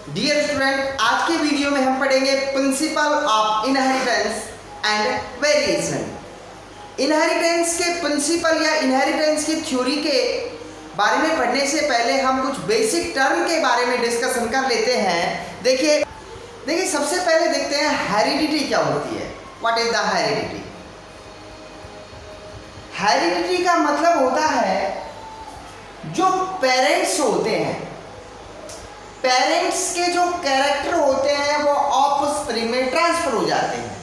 Dear student, आज के video में हम पढ़ेंगे principle of inheritance and variation. Inheritance के प्रिंसिपल या इनहेरिटेंस की थ्योरी के बारे में पढ़ने से पहले हम कुछ बेसिक टर्म के बारे में डिस्कशन कर लेते हैं। देखिए सबसे पहले देखते हैं हेरिडिटी क्या होती है। What is the heredity? Heredity का मतलब होता है जो पेरेंट्स होते हैं, पेरेंट्स के जो कैरेक्टर होते हैं वो ऑफस्प्रिंग में ट्रांसफर हो जाते हैं।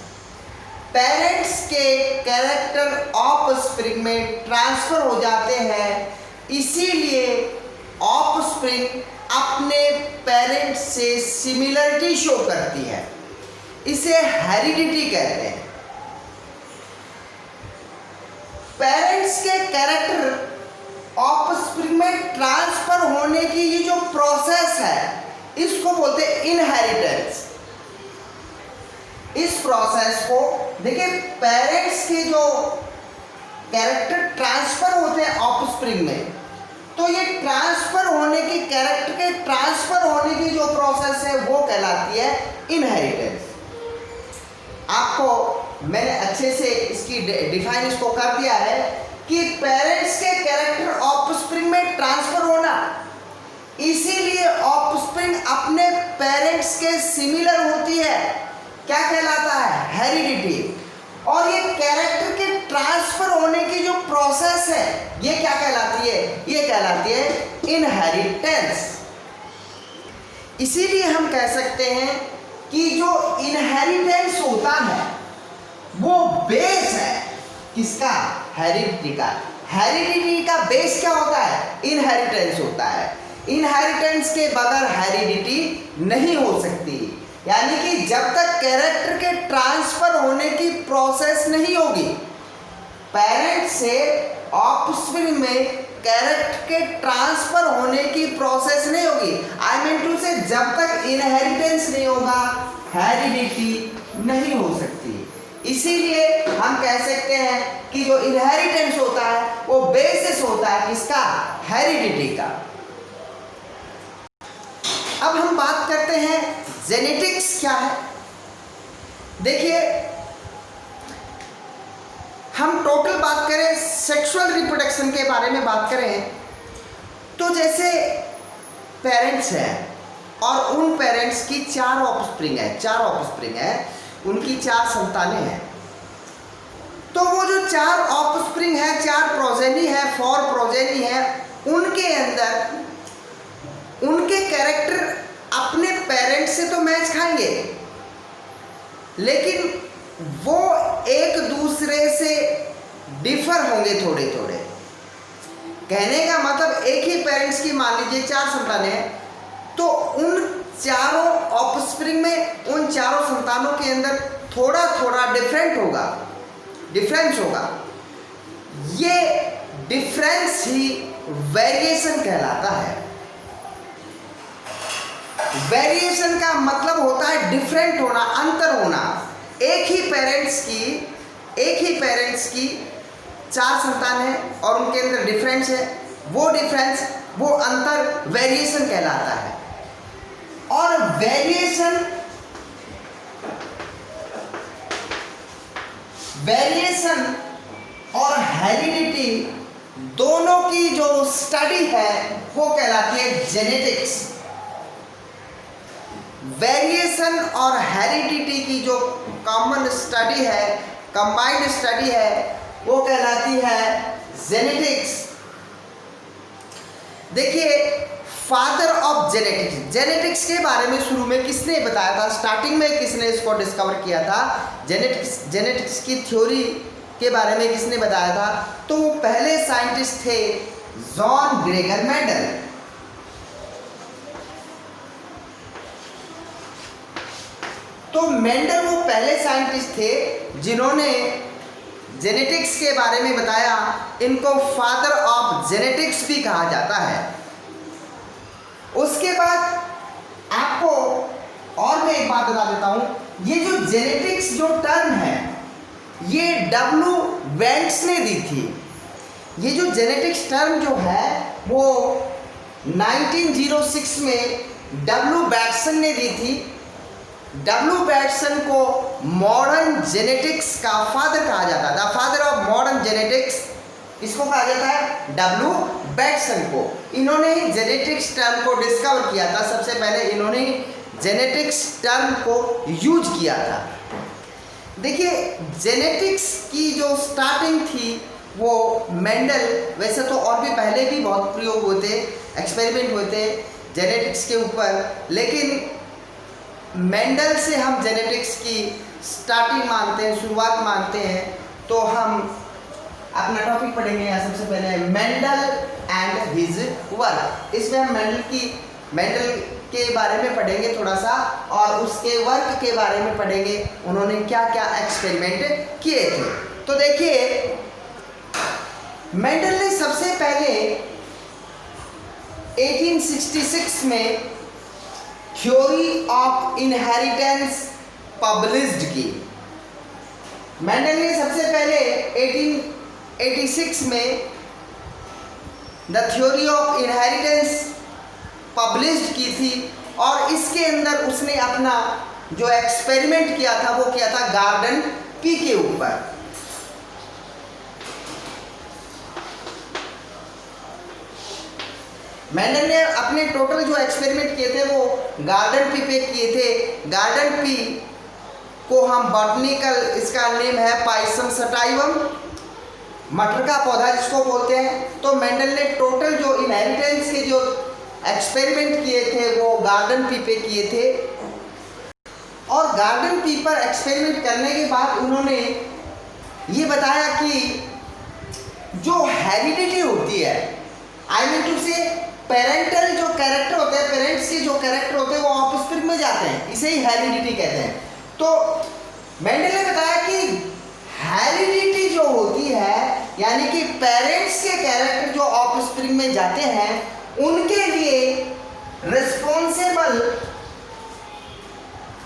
पेरेंट्स के कैरेक्टर ऑफस्प्रिंग में ट्रांसफर हो जाते हैं, इसीलिए ऑफस्प्रिंग अपने पेरेंट्स से सिमिलरिटी शो करती है। इसे हेरिडिटी कहते हैं। पेरेंट्स के कैरेक्टर ऑफस्प्रिंग में ट्रांसफर होने की ये जो प्रोसेस है इसको बोलते हैं इनहेरिटेंस। इस प्रोसेस को देखिए, पेरेंट्स के जो कैरेक्टर ट्रांसफर होते हैं ऑफस्प्रिंग में, तो ये ट्रांसफर होने की कैरेक्टर के ट्रांसफर होने की जो प्रोसेस है वो कहलाती है इनहेरिटेंस। आपको मैंने अच्छे से इसकी डिफाइन इसको कर दिया है कि पेरेंट्स के कैरेक्टर ऑफस्प्रिंग में ट्रांसफर होना, इसीलिए ऑफस्प्रिंग अपने पेरेंट्स के सिमिलर होती है, क्या कहलाता है? हेरिडिटी। और ये कैरेक्टर के ट्रांसफर होने की जो प्रोसेस है ये क्या कहलाती है? ये कहलाती है इनहेरिटेंस। इसीलिए हम कह सकते हैं कि जो इनहेरिटेंस होता है वो बेस है किसका? हेरिडिटी का। हेरिडिटी का बेस क्या होता है? इनहेरिटेंस होता है। इनहेरिटेंस के बगैर हेरिडिटी नहीं हो सकती। यानी कि जब तक कैरेक्टर के ट्रांसफर होने की प्रोसेस नहीं होगी, पेरेंट्स से ऑफस्प्रिंग में कैरेक्टर के ट्रांसफर होने की प्रोसेस नहीं होगी, आई मीन टू से जब तक इनहेरिटेंस नहीं होगा हेरिडिटी नहीं हो सकती। इसीलिए हम कह सकते हैं कि जो इनहेरिटेंस होता है वो बेसिस होता है किसका? हेरिडिटी का। अब हम बात करते हैं जेनेटिक्स क्या है। देखिए, हम टोटल बात करें सेक्सुअल रिप्रोडक्शन के बारे में बात करें तो जैसे पेरेंट्स हैं और उन पेरेंट्स की चार ऑफस्प्रिंग है, उनकी चार संतानें हैं। तो वो जो चार ऑफस्प्रिंग है, चार प्रोजेनी है, 4 प्रोजेनी है, उनके अंदर उनके कैरेक्टर अपने पेरेंट्स से तो मैच खाएंगे, लेकिन वो एक दूसरे से डिफर होंगे थोड़े थोड़े। कहने का मतलब एक ही पेरेंट्स की मान लीजिए 4 संतानें हैं, तो उन चारों ऑफस्प्रिंग में उन चारों संतानों के अंदर थोड़ा थोड़ा डिफरेंस होगा। ये डिफरेंस ही वेरिएशन कहलाता है। वेरिएशन का मतलब होता है डिफरेंट होना, अंतर होना। एक ही पेरेंट्स की 4 संतान है और उनके अंदर डिफरेंस है, वो डिफरेंस, वो अंतर वेरिएशन कहलाता है। और वेरिएशन और हेरिडिटी दोनों की जो स्टडी है वो कहलाती है जेनेटिक्स। वेरिएशन और हेरिडिटी की जो कॉमन स्टडी है, कंबाइंड स्टडी है, वो कहलाती है जेनेटिक्स। देखिए, फादर ऑफ जेनेटिक्स के बारे में शुरू में किसने बताया था? स्टार्टिंग में किसने इसको डिस्कवर किया था? जेनेटिक्स की थ्योरी के बारे में किसने बताया था? तो वो पहले साइंटिस्ट थे जॉन ग्रेगर मेंडल। तो मेंडल वो पहले साइंटिस्ट थे जिन्होंने जेनेटिक्स के बारे में बताया। इनको फादर ऑफ जेनेटिक्स भी कहा जाता है। उसके बाद आपको और मैं एक बात बता देता हूं, ये जो जेनेटिक्स जो टर्म है ये W. वेंट्स ने दी थी। ये जो जेनेटिक्स टर्म जो है वो 1906 में डब्ल्यू बैटसन ने दी थी। डब्ल्यू बैटसन को मॉडर्न जेनेटिक्स का फादर कहा जाता है, the father of modern genetics. इसको कहा जाता है डब्ल्यू बैटसन को। इन्होंने ही जेनेटिक्स टर्म को डिस्कवर किया था, सबसे पहले इन्होंने ही जेनेटिक्स टर्म को यूज किया था। देखिए जेनेटिक्स की जो स्टार्टिंग थी वो मेंडल, वैसे तो और भी पहले भी बहुत प्रयोग होते, एक्सपेरिमेंट होते जेनेटिक्स के ऊपर, लेकिन मेंडल से हम जेनेटिक्स की स्टार्टिंग मानते हैं, शुरुआत मानते हैं। तो हम अपना टॉपिक पढ़ेंगे यहाँ सबसे पहले मेंडल एंड हिज वर्क। इसमें हम मेंडल के बारे में पढ़ेंगे थोड़ा सा, और उसके वर्क के बारे में पढ़ेंगे, उन्होंने क्या क्या एक्सपेरिमेंट किए थे। तो देखिए मेंडल ने सबसे पहले 1866 में थ्योरी ऑफ इनहेरिटेंस पब्लिश्ड की। मेंडल ने सबसे पहले 1886 में the theory of inheritance published की थी, और इसके अंदर उसने अपना जो एक्सपेरिमेंट किया था वो किया था गार्डन पी के ऊपर। मेंडल ने अपने टोटल जो एक्सपेरिमेंट किए थे वो गार्डन पी पे किए थे। गार्डन पी को हम बॉटनिकल, इसका नेम है पाइसम सटाइवम, मटर का पौधा जिसको बोलते हैं। तो मेंडल ने टोटल जो इनहेरिटेंस के जो एक्सपेरिमेंट किए थे वो गार्डन पी पे किए थे, और गार्डन पी पर एक्सपेरिमेंट करने के बाद उन्होंने ये बताया कि जो हेरिडिटी होती है, आई मीन टू से पेरेंटल जो कैरेक्टर होते हैं, पेरेंट्स के जो कैरेक्टर होते हैं वो ऑफस्प्रिंग में जाते हैं, इसे ही हेरिडिटी कहते हैं। तो मेंडल ने बताया कि हेरिडिटी जो होती है, यानी कि पेरेंट्स के कैरेक्टर जो ऑफस्प्रिंग में जाते हैं, उनके लिए रिस्पॉन्सिबल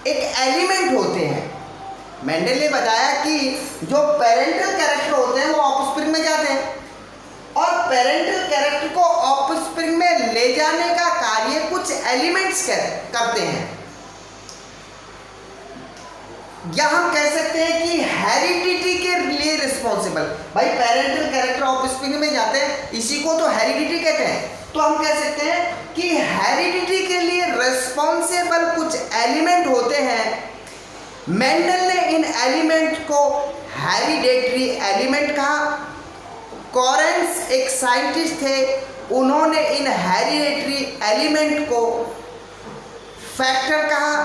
एक एलिमेंट होते हैं। मेंडल ने बताया कि जो पेरेंटल कैरेक्टर होते हैं वो ऑफस्प्रिंग में जाते हैं, और पेरेंटल कैरेक्टर को ऑफस्प्रिंग में ले जाने का कार्य कुछ एलिमेंट्स करते हैं, या हम कह सकते हैं कि हेरिडिटी के लिए रिस्पॉन्सिबल। भाई पेरेंटल कैरेक्टर ऑफस्प्रिंग में जाते हैं, इसी को तो हेरिडिटी कहते हैं। तो हम कह सकते हैं कि हेरिडिटी के लिए रिस्पॉन्सिबल कुछ एलिमेंट होते हैं। मेंडल ने इन एलिमेंट को हेरिडेटरी एलिमेंट कहा। कॉरेंस एक साइंटिस्ट थे, उन्होंने इन हेरिडेटरी एलिमेंट को फैक्टर कहा,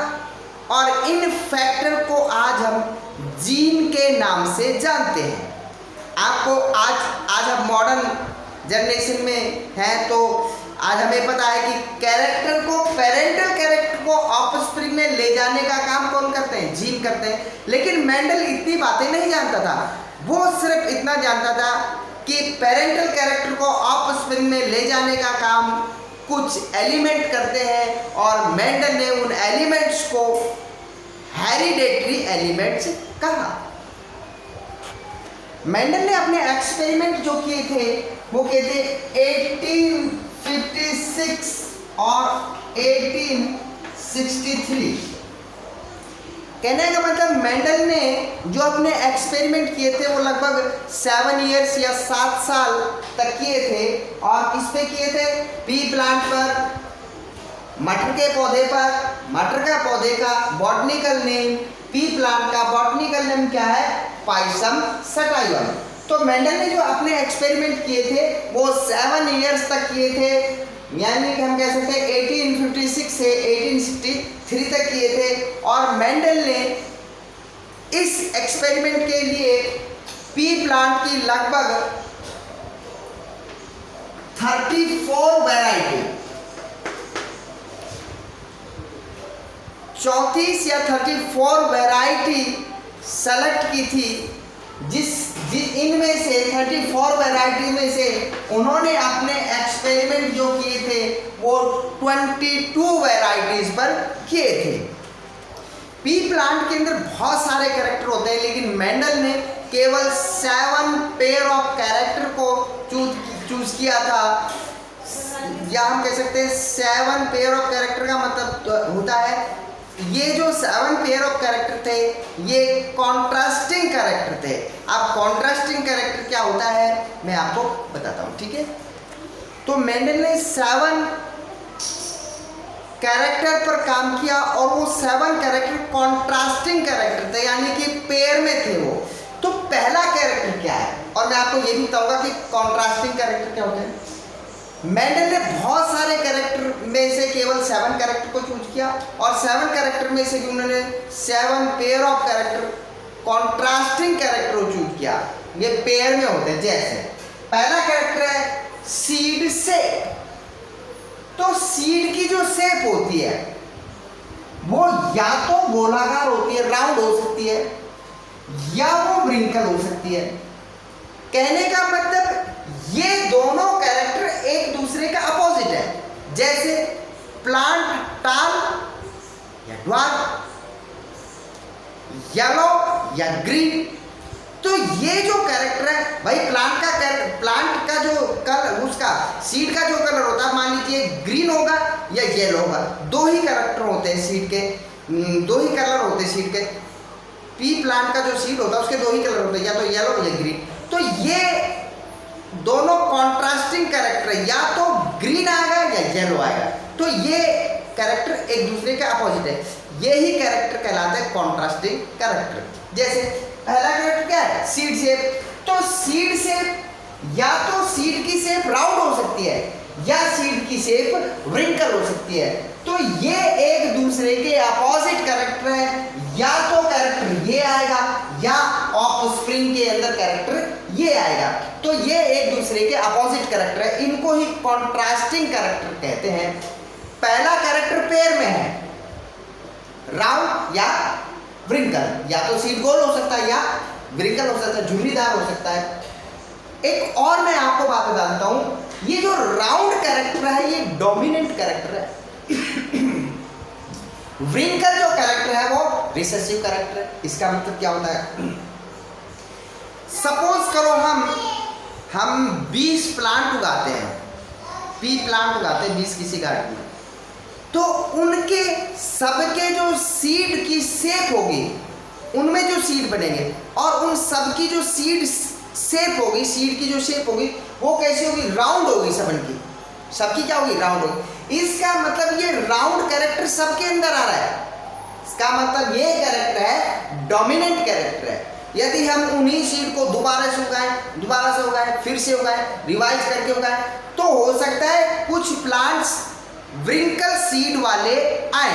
और इन फैक्टर को आज हम जीन के नाम से जानते हैं। आपको आज हम मॉडर्न जनरेशन में हैं, तो आज हमें पता है कि कैरेक्टर को, पेरेंटल कैरेक्टर को ऑफस्प्रिंग में ले जाने का काम कौन करते हैं? जीन करते हैं। लेकिन मेंडल इतनी बातें नहीं जानता था, वो सिर्फ इतना जानता था कि पेरेंटल कैरेक्टर को ऑफस्प्रिंग में ले जाने का काम कुछ एलिमेंट करते हैं, और मेंडल ने उन एलिमेंट्स को हेरिडेटरी एलिमेंट्स कहा। मेंडल ने अपने एक्सपेरिमेंट जो किए थे वो किए थे 1856 और 1863। कहने का मतलब मेंडल ने जो अपने एक्सपेरिमेंट किए थे वो लगभग 7 इयर्स या 7 साल तक किए थे, और इस पे किए थे पी प्लांट पर, मटर के पौधे पर। मटर का पौधे का बॉटनिकल नेम, पी प्लांट का बॉटनिकल नेम क्या है? Pisum sativum. तो मेंडल ने जो अपने एक्सपेरिमेंट किए थे वो 7 इयर्स तक किए थे, यानी कि हम कह सकते हैं 1856 से 1863 तक किए थे। और मेंडल ने इस एक्सपेरिमेंट के लिए पी प्लांट की लगभग 34 वैरायटी, 34 या 34 वैरायटी सेलेक्ट की थी, इनमें से 34 वैरायटी में से उन्होंने अपने एक्सपेरिमेंट जो किए थे वो 22 वैरायटीज पर किए थे। पी प्लांट के अंदर बहुत सारे कैरेक्टर होते हैं, लेकिन मेंडल ने केवल 7 पेयर ऑफ कैरेक्टर को चूज किया था। या हम कह सकते हैं 7 पेयर ऑफ कैरेक्टर का मतलब होता है, ये जो 7 पेयर ऑफ कैरेक्टर थे ये कॉन्ट्रास्टिंग कैरेक्टर थे। अब कॉन्ट्रास्टिंग कैरेक्टर क्या होता है मैं आपको बताता हूँ, ठीक है। तो मेंडल ने 7 कैरेक्टर पर काम किया और वो 7 कैरेक्टर कॉन्ट्रास्टिंग कैरेक्टर थे, यानी कि पेयर में थे वो। तो पहला कैरेक्टर क्या है, और मैं आपको ये भी बताऊंगा कि कॉन्ट्रास्टिंग कैरेक्टर क्या होते हैं। मेंडल ने बहुत सारे कैरेक्टर में से केवल 7 कैरेक्टर को चूज किया और 7 कैरेक्टर में से भी उन्होंने 7 pair of character contrasting character को चूज किया। ये पेयर में होते हैं। जैसे पहला कैरेक्टर है सीड शेप। तो सीड की जो शेप होती है वो या तो गोलाकार होती है, राउंड हो सकती है, या वो व्रिंकल हो सकती है। कहने का मतलब ये दोनों कैरेक्टर एक दूसरे का अपोजिट है। जैसे प्लांट टाल या ड्वार्फ, येलो या ग्रीन। तो ये जो कैरेक्टर है भाई, प्लांट का जो कलर, उसका सीड का जो कलर होता है, मान लीजिए ग्रीन होगा या येलो होगा। 2 ही कैरेक्टर होते हैं सीड के, 2 ही कलर होते हैं सीड के। पी प्लांट का जो सीड होता है उसके 2 ही कलर होते हैं, या तो येलो या ग्रीन। तो ये दोनों कॉन्ट्रास्टिंग कैरेक्टर है, या तो ग्रीन आएगा या येलो आएगा। तो ये कैरेक्टर एक दूसरे के अपोजिट है, यही कैरेक्टर कहलाता है कॉन्ट्रास्टिंग कैरेक्टर। जैसे पहला कैरेक्टर क्या है सीड शेप। तो सीड शेप या तो सीड की शेप राउंड हो सकती है या सीड की शेप व्रिंकल हो सकती है। तो ये एक दूसरे के अपोजिट कैरेक्टर है, या तो कैरेक्टर ये आएगा या ऑफस्प्रिंग के अंदर कैरेक्टर ये आएगा। तो ये एक दूसरे के अपोजिट कैरेक्टर है, इनको ही कॉन्ट्रास्टिंग कैरेक्टर कहते हैं। पहला कैरेक्टर पेयर में है, राउंड या व्रिंकल, या तो सीड गोल हो सकता है या व्रिंकल हो सकता है, झुर्रीदार हो सकता है। एक और मैं आपको बात बता देता हूं, ये जो राउंड कैरेक्टर है ये डोमिनेंट कैरेक्टर है। व्रिंकल जो कैरेक्टर है वो रिसेसिव कैरेक्टर है। इसका मतलब क्या होता है, सपोज करो हम 20 प्लांट उगाते हैं, 20 प्लांट उगाते हैं 20 किसी गार्डन में। तो उनके सबके जो सीड की शेप होगी, उनमें जो सीड बनेंगे और उन सब की जो सीड शेप होगी, सीड की जो शेप होगी वो कैसी होगी, राउंड होगी। सबकी क्या होगी, राउंड होगी। इसका मतलब ये राउंड कैरेक्टर सबके अंदर आ रहा है। इसका मतलब ये कैरेक्टर है डोमिनेंट कैरेक्टर है। यदि हम उन्हीं सीड को दोबारा से उगाएं, फिर से उगाएं, रिवाइज करके उगाएं, तो हो सकता है कुछ प्लांट्स व्रिंकल सीड वाले आए।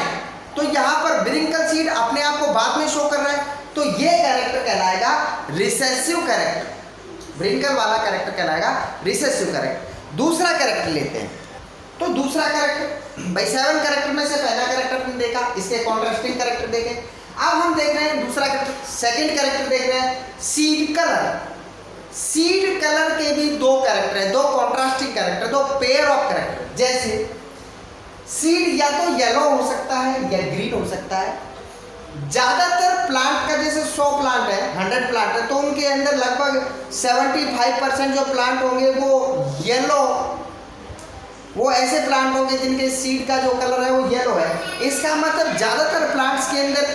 तो यहाँ पर व्रिंकल सीड अपने आप को बाद में शो कर रहा है, तो ये कैरेक्टर कहलाएगा रिसेसिव कैरेक्टर। व्रिंकल वाला कैरेक्टर कहलाएगा रिसेसिव कैरेक्टर। दूसरा कैरेक्टर लेते हैं। तो दूसरा कैरेक्टर भाई 7 कैरेक्टर में से पहला कैरेक्टर हमने देखा, इसके कॉन्ट्रास्टिंग कैरेक्टर देखे। अब हम देख रहे हैं दूसरा कैरेक्टर, सेकंड कैरेक्टर देख रहे हैं सीड कलर। सीड कलर के भी 2 कैरेक्टर है, 2 contrasting character, 2 pair of character. जैसे सीड या तो येलो हो सकता है या ग्रीन हो सकता है। ज्यादातर प्लांट का, जैसे 100 प्लांट है, 100 प्लांट है, तो उनके अंदर लगभग 75% जो प्लांट होंगे वो येलो, वो ऐसे प्लांट होंगे जिनके सीड का जो कलर है वो येलो है। इसका मतलब ज्यादातर प्लांट्स के अंदर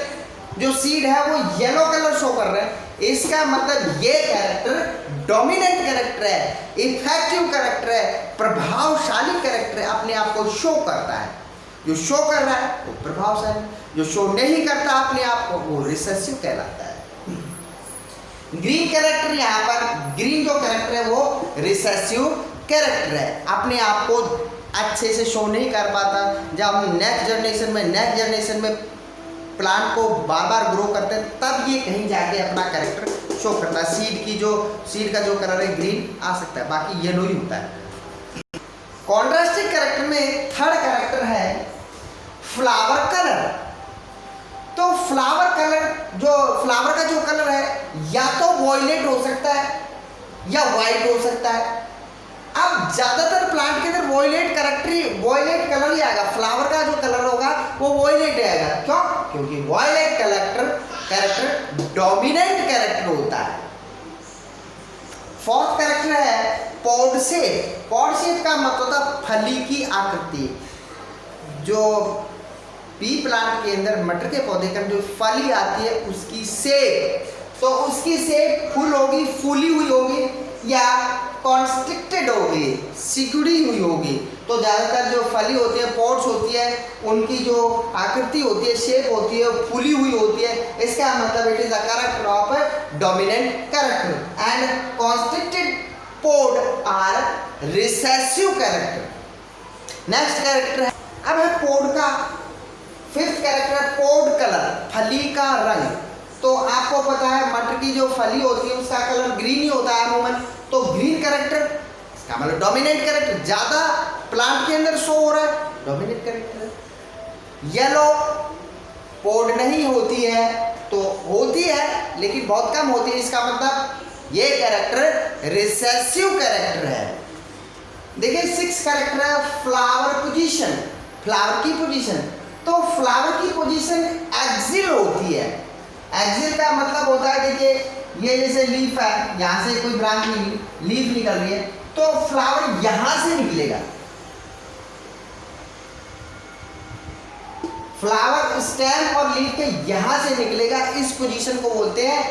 जो सीड है वो येलो कलर शो कर रहे हैं। इसका मतलब ये कैरेक्टर डोमिनेंट कैरेक्टर है, इफेक्टिव कैरेक्टर है, प्रभावशाली कैरेक्टर है, अपने आप को शो करता है। जो शो कर रहा है वो प्रभावशाली, जो शो नहीं करता अपने आप को वो रिसेसिव कहलाता है। ग्रीन कैरेक्टर, यहाँ पर ग्रीन जो कैरेक्टर है वो रिसेसिव कैरेक्टर है, अपने आप को अच्छे से शो नहीं कर पाता। जब हम नेक्स्ट जनरेशन में प्लांट को बार बार ग्रो करते हैं तब ये कहीं जाके अपना कैरेक्टर शो करता है। सीड का जो कलर है ग्रीन आ सकता है, बाकी येलो ही होता है। कॉन्ट्रास्टिंग कैरेक्टर में थर्ड कैरेक्टर है फ्लावर कलर। तो फ्लावर का जो कलर है या तो वॉयलेट हो सकता है या वाइट हो सकता है। अब ज्यादातर प्लांट के अंदर वॉयलेट कलर ही आएगा, फ्लावर का जो कलर होगा वो वॉयलेट आएगा। क्यों? क्योंकि वॉयलेट कैरेक्टर डोमिनेंट कैरेक्टर होता है। फोर्थ कैरेक्टर है पॉड शेप। पॉड शेप का मतलब होता है फली की आकृति। जो पी प्लांट के अंदर, मटर के पौधे के अंदर जो फली आती है उसकी शेप, तो उसकी शेप फुल होगी, फूली हुई होगी या कॉन्स्ट्रिक्टेड होगी, सिकुड़ी हुई होगी। तो ज़्यादातर जो फली होती है, पॉड्स होती है, उनकी जो आकृति होती है, शेप होती है, फूली हुई होती है। इसका मतलब it is a character of dominant character and constricted pod are recessive character. Next character है, अब है पोड का फिफ्थ कैरेक्टर, पोड कलर, फली का रंग। तो आपको पता है मटर की जो फली होती है उसका कलर ग्रीन ही होता है अमूमन, तो ग्रीन कैरेक्टर, इसका मतलब डोमिनेंट कैरेक्टर, ज्यादा प्लांट के अंदर शो हो रहा है, डोमिनेंट कैरेक्टर। येलो पोड नहीं होती है, तो होती है लेकिन बहुत कम होती है, इसका मतलब ये कैरेक्टर रिसेसिव कैरेक्टर है। देखिए सिक्स कैरेक्टर है फ्लावर पोजीशन, फ्लावर की पोजीशन। तो फ्लावर की पोजीशन एक्सिल होती है। एक्सिल का मतलब होता है, देखिए ये जैसे लीफ है, यहाँ से कोई ब्रांच लीफ निकल रही है, तो फ्लावर यहां से निकलेगा। फ्लावर स्टेम और लीफ के यहां से निकलेगा, इस पोजीशन को बोलते हैं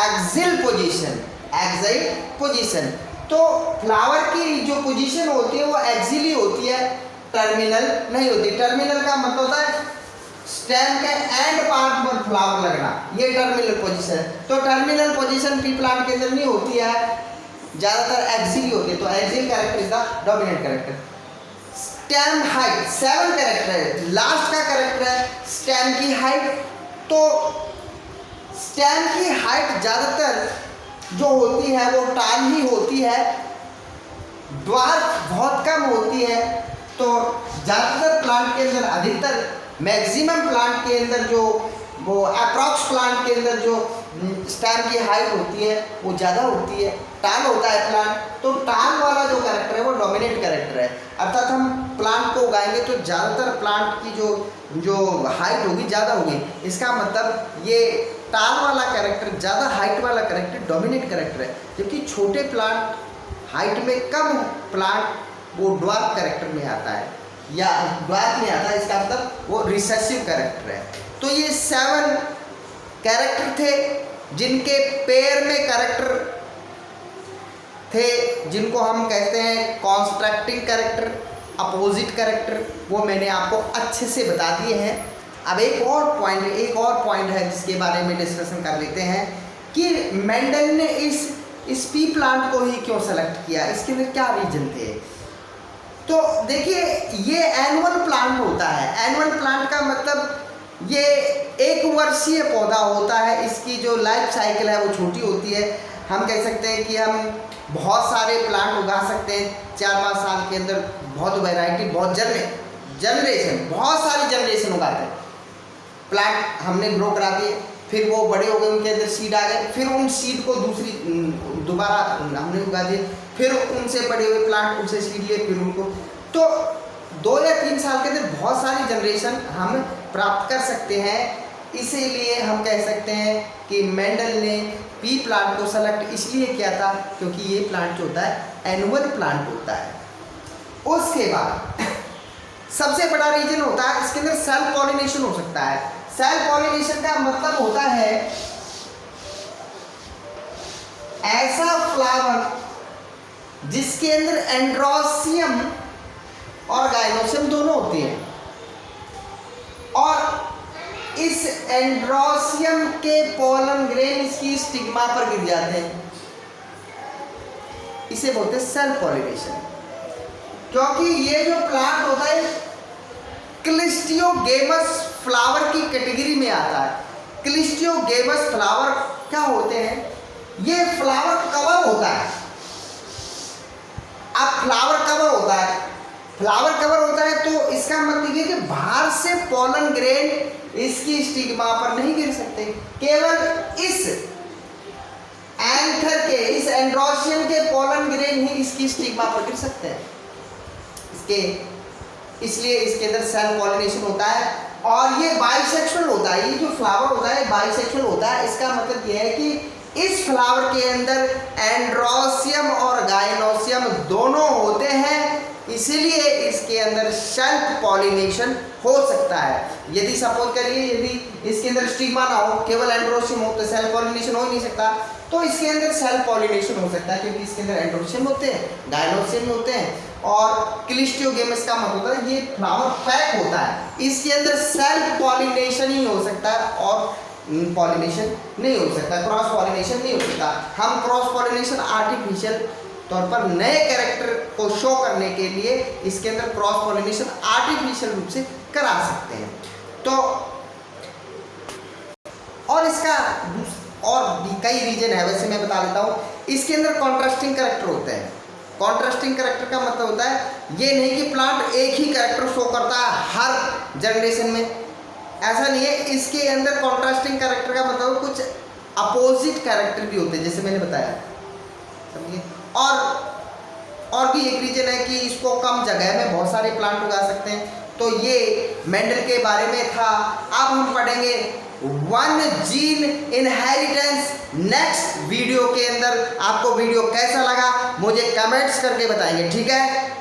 एक्सिल पोजीशन, एक्सिल पोजीशन। तो फ्लावर की जो पोजीशन होती है वो एक्सिल ही होती है, टर्मिनल नहीं होती। टर्मिनल का मतलब होता है स्टेम के एंड पार्ट पर फ्लावर लगना, ये टर्मिनल पोजीशन है। तो टर्मिनल पोजीशन पी प्लांट के अंदर नहीं होती है, ज्यादातर एक्सिल ही होती है। तो axial character is the dominant character. Stem height, 7 character है, लास्ट का कैरेक्टर है स्टेम की हाइट। तो स्टेम की हाइट ज्यादातर जो होती है वो टाल ही होती है, ड्वार्फ बहुत कम होती है। तो ज्यादातर प्लांट के अंदर, अधिकतर मैक्सिमम प्लांट के अंदर जो वो अप्रॉक्स प्लांट के अंदर जो स्टेम की हाइट होती है वो ज़्यादा होती है, टाल होता है प्लांट। तो टाल वाला जो कैरेक्टर है वो डोमिनेंट कैरेक्टर है, अर्थात हम प्लांट को उगाएंगे तो ज़्यादातर प्लांट की जो हाइट होगी ज़्यादा होगी। इसका मतलब ये टाल वाला कैरेक्टर, ज़्यादा हाइट वाला कैरेक्टर डोमिनेंट कैरेक्टर है, जबकि छोटे प्लांट, हाइट में कम प्लांट वो ड्वार्फ कैरेक्टर में आता है या ड्वार्फ में आता है, इसका मतलब वो रिसेसिव कैरेक्टर है। तो ये 7 कैरेक्टर थे जिनके पेयर में कैरेक्टर थे, जिनको हम कहते हैं कॉन्स्ट्रक्टिंग कैरेक्टर, अपोजिट कैरेक्टर, वो मैंने आपको अच्छे से बता दिए हैं। अब एक और पॉइंट है जिसके बारे में डिस्कशन कर लेते हैं कि मेंडल ने इस पी प्लांट को ही क्यों सेलेक्ट किया, इसके अंदर क्या रीजन थे। तो देखिए ये एनुअल प्लांट होता है। एनुअल प्लांट का मतलब ये एक वर्षीय पौधा होता है, इसकी जो लाइफ साइकिल है वो छोटी होती है। हम कह सकते हैं कि हम बहुत सारे प्लांट उगा सकते हैं 4-5 साल के अंदर, बहुत वैरायटी, बहुत जनरेशन, बहुत सारी जनरेशन उगाते हैं। प्लांट हमने ग्रो करा दिए, फिर वो बड़े हो गए, उनके अंदर सीड आ गए, फिर उन सीड को दोबारा हमने उगा दिए, फिर उनसे बड़े हुए प्लांट, उनसे सीड लिए, फिर उनको, तो 2 या 3 साल के अंदर बहुत सारी जनरेशन हम प्राप्त कर सकते हैं। इसीलिए हम कह सकते हैं कि मेंडल ने पी प्लांट को सेलेक्ट इसलिए किया था क्योंकि ये प्लांट जो होता है एनुअल प्लांट होता है। उसके बाद सबसे बड़ा रीजन होता है इसके अंदर सेल्फ पॉलिनेशन हो सकता है। सेल्फ पॉलिनेशन का मतलब होता है ऐसा फ्लावर जिसके अंदर एंड्रोसियम और गाइनोसियम दोनों होते हैं, और इस एंड्रोसियम के पोलन ग्रेन इसकी स्टिग्मा पर गिर जाते हैं, इसे बोलते हैं सेल्फ पॉलिनेशन। क्योंकि ये जो प्लांट होता है क्लिस्टियोगेमस फ्लावर की कैटेगरी में आता है। क्लिस्टियोगेमस फ्लावर क्या होते हैं, ये फ्लावर कवर होता है। अब फ्लावर कवर होता है, तो इसका मतलब ये कि बाहर से पोलन ग्रेन इसकी स्टिग्मा पर नहीं गिर सकते, केवल इस एंथर के, इस एंड्रोसियम के पोलन ग्रेन ही इसकी स्टिग्मा पर गिर सकते हैं। इसलिए इसके अंदर सेल्फ पॉलिनेशन होता है, और ये बाइसेक्सुअल होता है। ये जो फ्लावर होता है बाइसेक्सुअल होता है। इसका मतलब ये है कि इस फ्लावर के अंदर एंड्रोसियम और गाइनोसियम दोनों होते हैं, इसीलिए इसके अंदर सेल्फ पॉलिनेशन हो सकता है। यदि सपोज करिए यदि इसके अंदर स्टिग्मा ना हो, केवल एंड्रोसियम हो, तो सेल्फ पॉलिनेशन हो ही नहीं सकता। तो इसके अंदर सेल्फ पॉलिनेशन हो सकता है क्योंकि इसके अंदर एंड्रोसियम होते हैं, गाइनोसियम होते हैं और क्लिस्टियोगेमस का मतलब होता है ये फ्लावर पैक होता है। इसके अंदर सेल्फ पॉलिनेशन ही हो सकता है और पॉलिनेशन नहीं हो सकता, क्रॉस पॉलिनेशन नहीं हो सकता। हम क्रॉस पॉलिनेशन आर्टिफिशियल तौर पर नए कैरेक्टर को शो करने के लिए इसके अंदर क्रॉस पॉलिनेशन आर्टिफिशियल रूप से करा सकते हैं। तो और इसका और भी कई रीजन है, वैसे मैं बता देता हूँ। इसके अंदर कॉन्ट्रास्टिंग कैरेक्टर होते हैं। कॉन्ट्रास्टिंग कैरेक्टर का मतलब होता है ये नहीं कि प्लांट एक ही कैरेक्टर शो करता है हर जनरेशन में, ऐसा नहीं है। इसके अंदर कॉन्ट्रास्टिंग कैरेक्टर का मतलब कुछ अपोजिट कैरेक्टर भी होते हैं, जैसे मैंने बताया, समझिए। और भी एक रीजन है कि इसको कम जगह में बहुत सारे प्लांट उगा सकते हैं। तो ये मेंडल के बारे में था। अब हम पढ़ेंगे one gene inheritance next video के अंदर। आपको वीडियो कैसा लगा मुझे कमेंट्स करके बताएंगे, ठीक है।